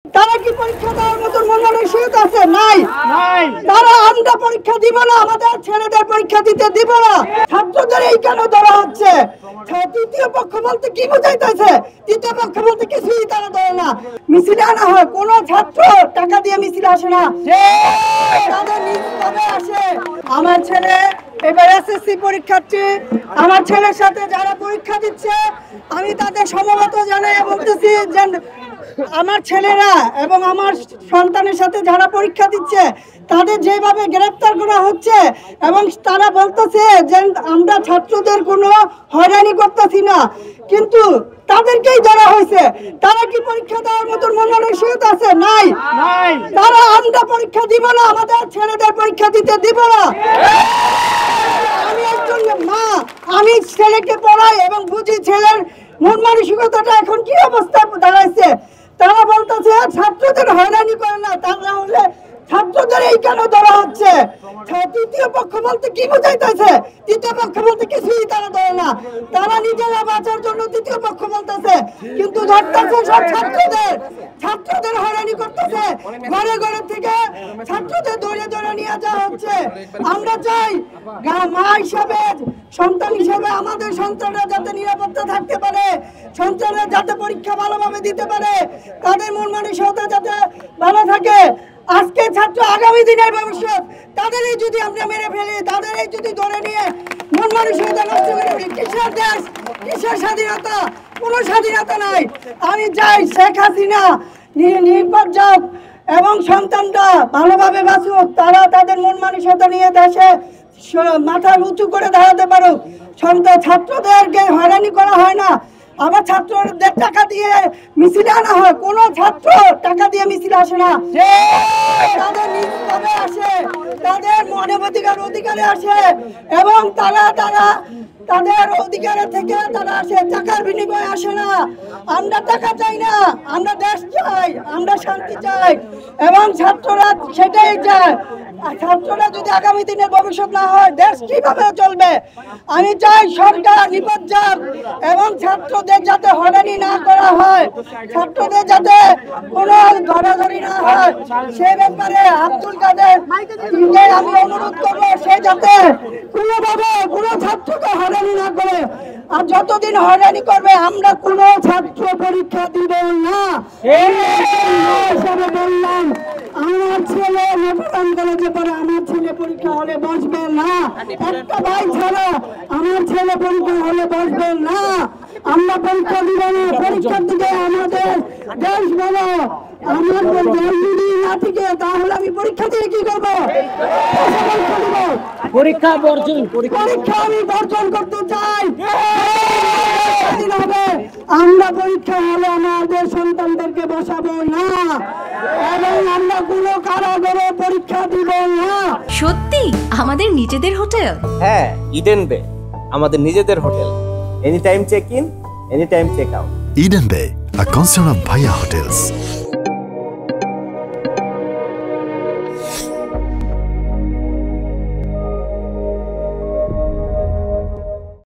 তারা কি পরীক্ষা দেওয়ার মতন মনোনয়ন আছে? নাই। তারা আমরা পরীক্ষা দিব না, আমাদের ছেলেদের পরীক্ষা দিতে দিব না। ছাত্রদের এই কেন ধরা হচ্ছে? তৃতীয় পক্ষ বলতে কি বোঝাইতেছে? তৃতীয় পক্ষ বলতে কিছুই তারা ধরে না। মিছিলে আনা হয়, কোন ছাত্র টাকা দিয়ে মিছিলে আসে না, তাদের নিজভাবে আসে। আমার ছেলে এবার এসএসসি পরীক্ষার্থী, আমার ছেলের সাথে যারা পরীক্ষা দিচ্ছে আমি তাদের সমবেত জানাই বলতেছি যে আমার ছেলেরা এবং আমার সন্তানের সাথে যারা পরীক্ষা দিচ্ছে তাদের যেভাবে গ্রেফতার করা হচ্ছে এবং তারা বলতেছে যে আমরা ছাত্রদের কোনো হয়রানি করতেছি না, কিন্তু তাদেরকেই ধরা হয়েছে। তারা কি পরীক্ষা দেওয়ার মতন মনোনয়ন আছে? নাই। তারা আমরা পরীক্ষা দিব না, আমাদের ছেলেদের পরীক্ষা দিতে দিব না। আমি একজন মা, আমি ছেলেকে পড়াই এবং বুঝি ছেলের মন মানসিকতাটা এখন কি অবস্থা দাঁড়াইছে। তারা বলতেছে ছাত্রদের হয়রানি করে না, তারা হলে ছাত্রদের এই কেন ধরা হচ্ছে? তৃতীয় পক্ষ বলতে কি বোঝাইতেছে? তৃতীয় পক্ষ বলতে কিছুই তারা ধরে না, তারা নিজেরা বাঁচার জন্য তৃতীয় পক্ষ বলতেছে, কিন্তু ধরতেছে সব ছাত্রদের হয়রানি করতেছে। ঘরে ঘরে থেকে ছাত্রদের ধরে ধরে নিয়ে যাওয়া হচ্ছে। আমরা চাই মা হিসাবে, সন্তান হিসাবে আমাদের সন্তানরা যাতে নিরাপত্তা থাকতে পারে, সন্তানরা যাতে পরীক্ষা ভালোভাবে দিতে পারে, তাদের মন মানসিকতা যাতে ভালো থাকে। আজকে ছাত্র আগামী দিনের ভবিষ্যৎ, তাদেরই যদি আমরা মেরে ফেলি, তাদেরই যদি ধরে নিয়ে মন মানসিকতা নষ্ট করে ফেলি, কিসের দেশ, কিসের স্বাধীনতা? কোনো স্বাধীনতা নাই। আমি চাই শেখ হাসিনা নির্বাক যাক এবং সন্তানরা ভালোভাবে বাঁচুক, তারা তাদের মন মানসিকতা নিয়ে দেশে মাথা উঁচু করে দাঁড়াতে পারুক। ছাত্রদেরকে হয়রানি করা হয় না, আবার ছাত্রদের টাকা দিয়ে মিছিলে আনা হয়, কোন ছাত্র টাকা দিয়ে মিছিলে আসে না, তাদের নিজভাবে আসে, তাদের অধিকারে আসে এবং তারা তাদের অধিকারে থেকে তারা আসে, টাকার বিনিময়ে আসে না। আমরা টাকা চাই না, আমরা দেশ চাই, আমরা শান্তি চাই এবং ছাত্ররা সেটাই চায়। ছাত্ররা যদি আগামী দিনের ভবিষ্যৎ না হয়, দেশ কিভাবে চলবে? আমি চাই সরকার নিপজ যাক এবং ছাত্রদের যাতে হয়রানি না করা হয়, ছাত্রদের যাতে কোনো ধরাধরি না হয়, সে ব্যাপারে আব্দুল কাদের আমি অনুরোধ করবো সে যাতে কোনোভাবে কোনো ছাত্রকে হয়রানি না করে। আর যতদিন হয়রানি করবে আমরা কোনো ছাত্র পরীক্ষা দিব না। বললাম আমার ছেলে নেপাল কলেজে পড়ে, আমার ছেলে পরীক্ষা হলে বসবে না। একটা ভাই ছাড়া আমার ছেলে পরীক্ষা হলে বসবে না। আমরা পরীক্ষা দিব না, পরীক্ষার দিকে আমাদের দেশ বলো। আমার দেশ যদি না থেকে তাহলে আমি পরীক্ষা দিয়ে কি করবো? পরীক্ষা আমি বর্জন করতে চাই। আমরা পরীক্ষা হলে আমাদের সন্তানদেরকে বসাবো না এবং আমরা কোনো কারাগারে পরীক্ষা দিব না। সত্যি আমাদের নিজেদের হোটেল? হ্যাঁ, ইডেন বে আমাদের নিজেদের হোটেল। Any time check in, any time check out. Eden Bay, a concern of Bhaiya Hotels.